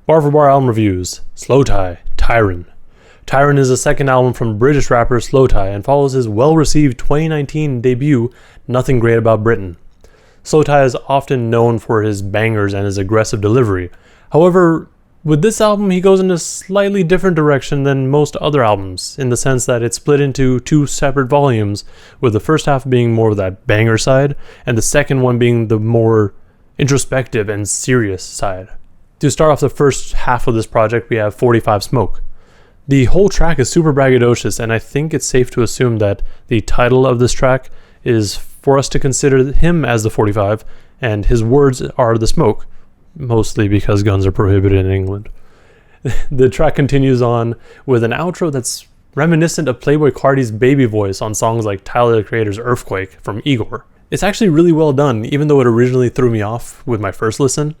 Bar for bar album reviews. Slowthai, TYRON. TYRON is the second album from British rapper Slowthai and follows his well-received 2019 debut, Nothing Great About Britain. Slowthai is often known for his bangers and his aggressive delivery. However, with this album he goes in a slightly different direction than most other albums, in the sense that it's split into two separate volumes, with the first half being more of that banger side, and the second one being the more introspective and serious side. To start off the first half of this project, we have 45 Smoke. The whole track is super braggadocious, and I think it's safe to assume that the title of this track is for us to consider him as the 45, and his words are the smoke, mostly because guns are prohibited in England. The track continues on with an outro that's reminiscent of Playboi Carti's baby voice on songs like Tyler the Creator's Earthquake from Igor. It's actually really well done, even though it originally threw me off with my first listen.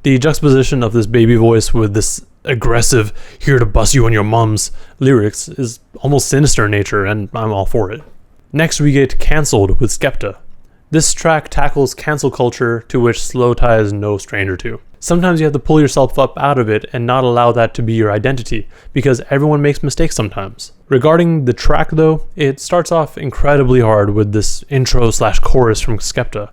The juxtaposition of this baby voice with this aggressive, here to bust you on your mom's lyrics is almost sinister in nature, and I'm all for it. Next we get Cancelled with Skepta. This track tackles cancel culture, to which Slowthai is no stranger to. Sometimes you have to pull yourself up out of it and not allow that to be your identity, because everyone makes mistakes sometimes. Regarding the track though, it starts off incredibly hard with this intro/chorus from Skepta.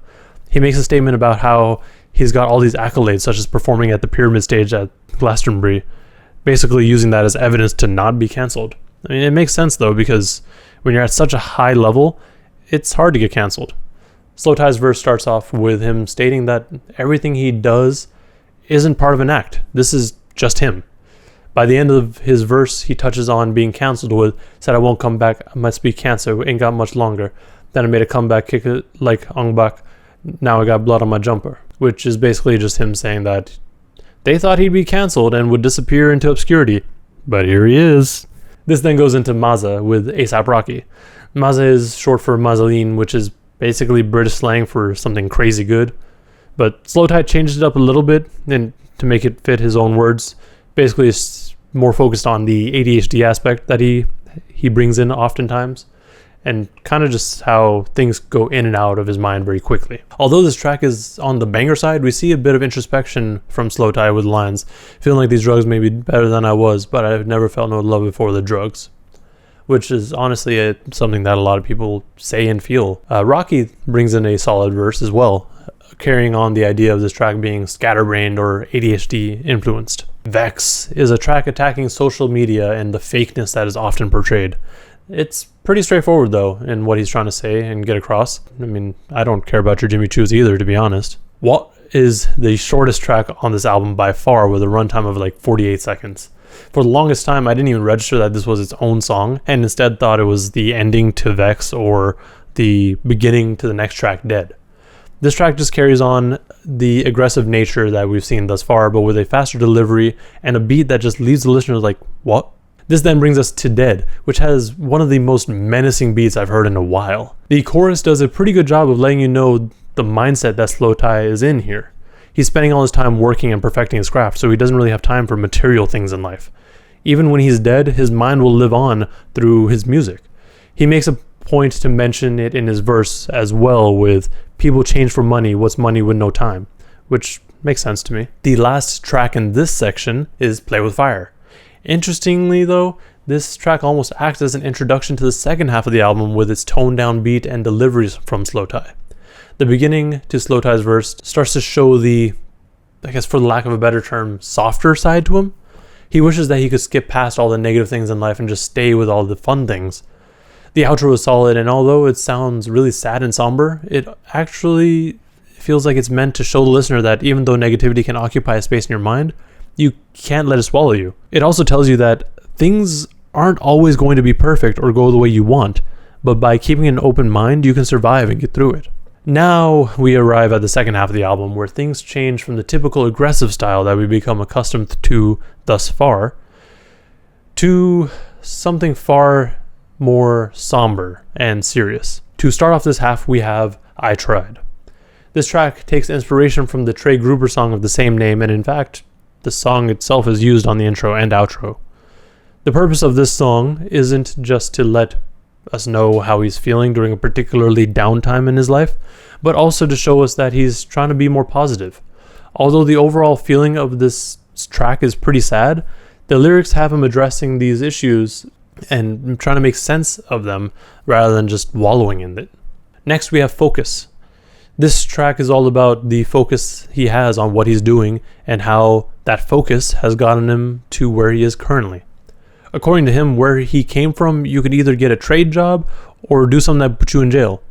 He makes a statement about how he's got all these accolades, such as performing at the Pyramid Stage at Glastonbury, basically using that as evidence to not be cancelled. I mean, it makes sense though, because when you're at such a high level, it's hard to get cancelled. Slowthai's verse starts off with him stating that everything he does isn't part of an act. This is just him. By the end of his verse, he touches on being cancelled with, said I won't come back, I must be cancer, ain't got much longer. Then I made a comeback, kick it like Ong Bak, now I got blood on my jumper. Which is basically just him saying that they thought he'd be cancelled and would disappear into obscurity, but here he is. This then goes into Maza with A$AP Rocky. Maza is short for Mazzoline, which is basically British slang for something crazy good, but Slowthai changed it up a little bit and to make it fit his own words. Basically it's more focused on the ADHD aspect that he brings in oftentimes, and kind of just how things go in and out of his mind very quickly. Although this track is on the banger side, we see a bit of introspection from Slowthai with lines, feeling like these drugs may be better than I was, but I've never felt no love before the drugs. Which is honestly something that a lot of people say and feel. Rocky brings in a solid verse as well, carrying on the idea of this track being scatterbrained or ADHD influenced. Vex is a track attacking social media and the fakeness that is often portrayed. It's pretty straightforward though in what he's trying to say and get across. I mean, I don't care about your Jimmy Choos either, to be honest. What is the shortest track on this album by far, with a runtime of like 48 seconds. For the longest time, I didn't even register that this was its own song, and instead thought it was the ending to Vex or the beginning to the next track, Dead. This track just carries on the aggressive nature that we've seen thus far, but with a faster delivery and a beat that just leaves the listener like, what? This then brings us to Dead, which has one of the most menacing beats I've heard in a while. The chorus does a pretty good job of letting you know the mindset that Slowthai is in here. He's spending all his time working and perfecting his craft, so he doesn't really have time for material things in life. Even when he's dead, his mind will live on through his music. He makes a point to mention it in his verse as well with, people change for money, what's money with no time? Which makes sense to me. The last track in this section is Play With Fire. Interestingly though, this track almost acts as an introduction to the second half of the album with its toned down beat and deliveries from Slowthai. The beginning to Slowthai's verse starts to show the, I guess for the lack of a better term, softer side to him. He wishes that he could skip past all the negative things in life and just stay with all the fun things. The outro is solid, and although it sounds really sad and somber, it actually feels like it's meant to show the listener that even though negativity can occupy a space in your mind, you can't let it swallow you. It also tells you that things aren't always going to be perfect or go the way you want, but by keeping an open mind, you can survive and get through it. Now we arrive at the second half of the album, where things change from the typical aggressive style that we've become accustomed to thus far to something far more somber and serious. To start off this half, we have I Tried. This track takes inspiration from the Trey Gruber song of the same name, and in fact, the song itself is used on the intro and outro. The purpose of this song isn't just to let us know how he's feeling during a particularly down time in his life, but also to show us that he's trying to be more positive. Although the overall feeling of this track is pretty sad, the lyrics have him addressing these issues and trying to make sense of them rather than just wallowing in it. Next, we have Focus. This track is all about the focus he has on what he's doing and how that focus has gotten him to where he is currently. According to him, where he came from, you could either get a trade job or do something that put you in jail.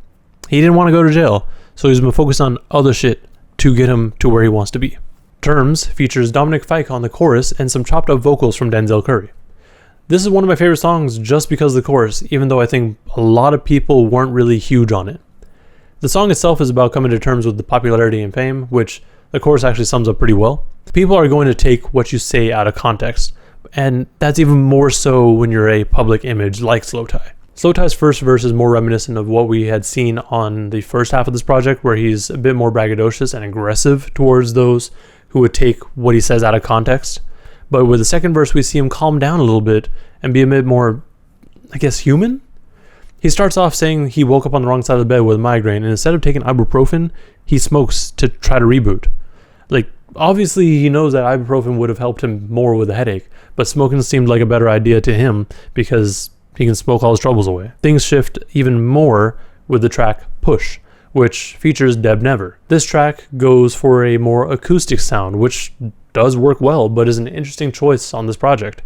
He didn't want to go to jail, so he's been focused on other shit to get him to where he wants to be. Terms features Dominic Fike on the chorus and some chopped up vocals from Denzel Curry. This is one of my favorite songs just because of the chorus, even though I think a lot of people weren't really huge on it. The song itself is about coming to terms with the popularity and fame, which the chorus actually sums up pretty well. People are going to take what you say out of context, and that's even more so when you're a public image like Slowthai. Slowthai's first verse is more reminiscent of what we had seen on the first half of this project, where he's a bit more braggadocious and aggressive towards those who would take what he says out of context. But with the second verse, we see him calm down a little bit and be a bit more, I guess, human? He starts off saying he woke up on the wrong side of the bed with a migraine, and instead of taking ibuprofen, he smokes to try to reboot. Like, obviously he knows that ibuprofen would have helped him more with a headache, but smoking seemed like a better idea to him because he can smoke all his troubles away. Things shift even more with the track Push, which features Deb Never. This track goes for a more acoustic sound, which does work well, but is an interesting choice on this project.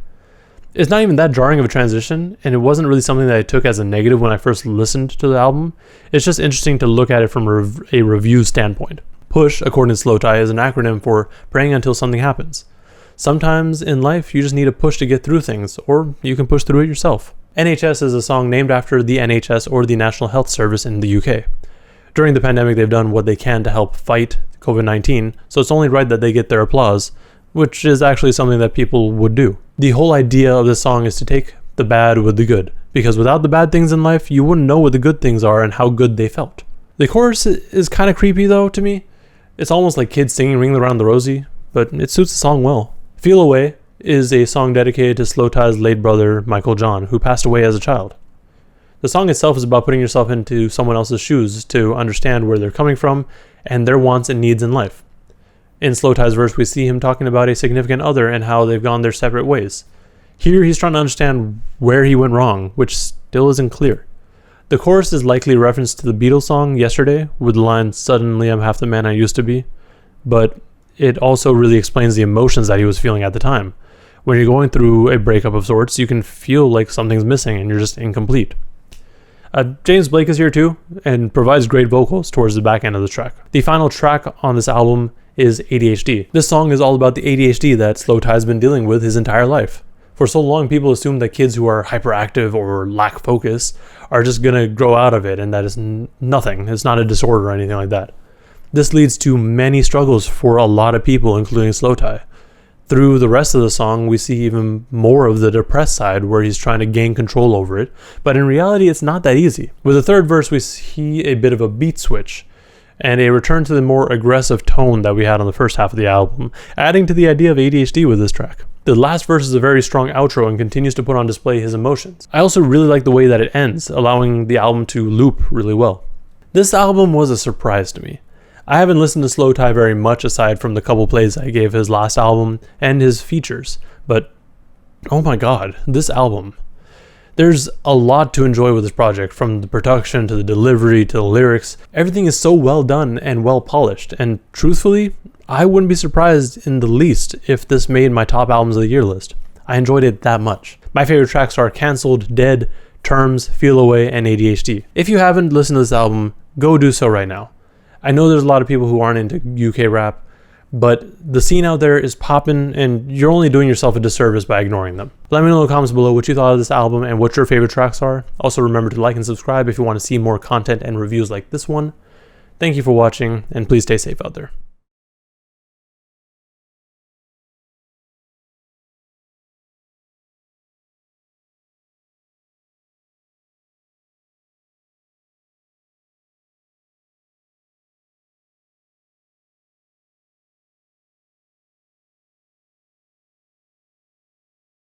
It's not even that jarring of a transition, and it wasn't really something that I took as a negative when I first listened to the album. It's just interesting to look at it from a review standpoint. Push, according to Slowthai, is an acronym for praying until something happens. Sometimes in life, you just need a push to get through things, or you can push through it yourself. NHS is a song named after the NHS, or the National Health Service in the UK. During the pandemic, they've done what they can to help fight COVID-19, so it's only right that they get their applause, which is actually something that people would do. The whole idea of this song is to take the bad with the good, because without the bad things in life, you wouldn't know what the good things are and how good they felt. The chorus is kind of creepy though to me. It's almost like kids singing Ring Around the Rosie, but it suits the song well. Feel Away is a song dedicated to Slowthai's late brother, Michael John, who passed away as a child. The song itself is about putting yourself into someone else's shoes to understand where they're coming from and their wants and needs in life. In Slowthai's verse, we see him talking about a significant other and how they've gone their separate ways. Here, he's trying to understand where he went wrong, which still isn't clear. The chorus is likely a reference to the Beatles song Yesterday, with the line, "Suddenly I'm half the man I used to be," but it also really explains the emotions that he was feeling at the time. When you're going through a breakup of sorts, you can feel like something's missing and you're just incomplete. James Blake is here too, and provides great vocals towards the back end of the track. The final track on this album is ADHD. This song is all about the ADHD that Slowthai has been dealing with his entire life. For so long, people assume that kids who are hyperactive or lack focus are just gonna grow out of it, and that is nothing. It's not a disorder or anything like that. This leads to many struggles for a lot of people, including Slowthai. Through the rest of the song, we see even more of the depressed side where he's trying to gain control over it, but in reality, it's not that easy. With the third verse, we see a bit of a beat switch and a return to the more aggressive tone that we had on the first half of the album, adding to the idea of ADHD with this track. The last verse is a very strong outro and continues to put on display his emotions. I also really like the way that it ends, allowing the album to loop really well. This album was a surprise to me. I haven't listened to Slowthai very much aside from the couple plays I gave his last album and his features, but oh my god, this album. There's a lot to enjoy with this project, from the production to the delivery to the lyrics. Everything is so well done and well polished, and truthfully, I wouldn't be surprised in the least if this made my top albums of the year list. I enjoyed it that much. My favorite tracks are Cancelled, Dead, Terms, Feel Away, and ADHD. If you haven't listened to this album, go do so right now. I know there's a lot of people who aren't into UK rap, but the scene out there is popping, and you're only doing yourself a disservice by ignoring them. Let me know in the comments below what you thought of this album and what your favorite tracks are. Also remember to like and subscribe if you want to see more content and reviews like this one. Thank you for watching, and please stay safe out there.